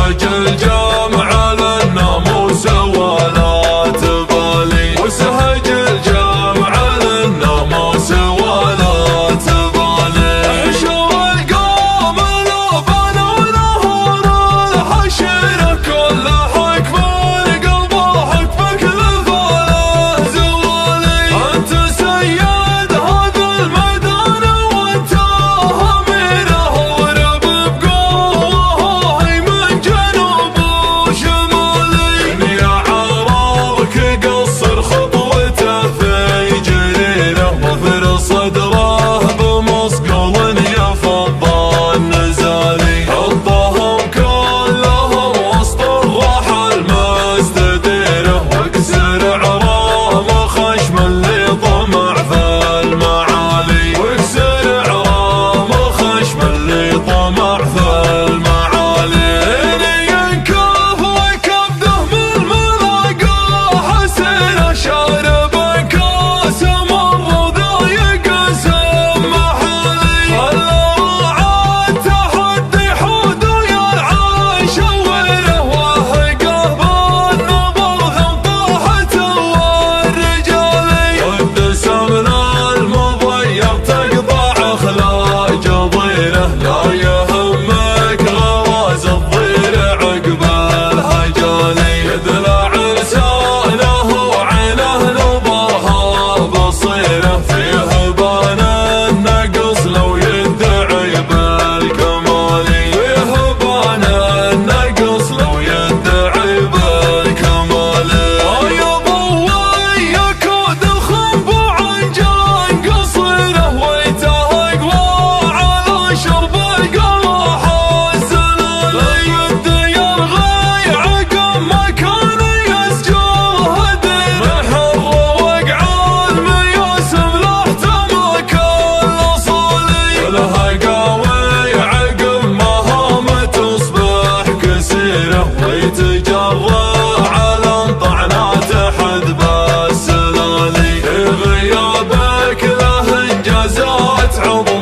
وسهج الجمع للناموس ولا تبالي، وسهج الجمع للناموس ولا تبالي. حشر القوم لبن ونهر الحشر كل حكم القلب وحكمك لفاله زوالي. انت سيد هذا الميدان وانت اميره ورب بقوه من جنوب وشمالي. يا عرابك قصر خطوته في جريره، وفر صدره بمصقل يفض النزالي. حطهم كلهم وسط الراحه المستديره، واكسر عرام خشم اللي طمع في المعالي، واكسر عرام خشم اللي طمع في المعالي. ينكف وكبده من ملاقاه حسين شارب كاس مر ضايق اسم محالي. الرعاة تحدي حود ويرعى شوره، وهقه بالنبض ثم طاحت والرجالي. والدسم المضيق تقطع اخلاق ضيره، لا يهمك غراز الضير عقب الهجالي. يدلع لسانه وعينه نظرها بصيره، فيه بان النقص لو يدعي بالكمالي، فيه بان النقص لو يدعي بالكمالي. يا ضوي يكود الخنب وعنجان قصيره، ويتهقوى على شرب القمح الزلالي. يدي يرغي عقب ما كان يسجوه دين، محر وقع المياسم لاحتمى كل صالي. والهقاوي عقب ما هام تصبح كسيره، ويتجرع على طعنات حدب السلالي. في غيابك له انجازات عظيمة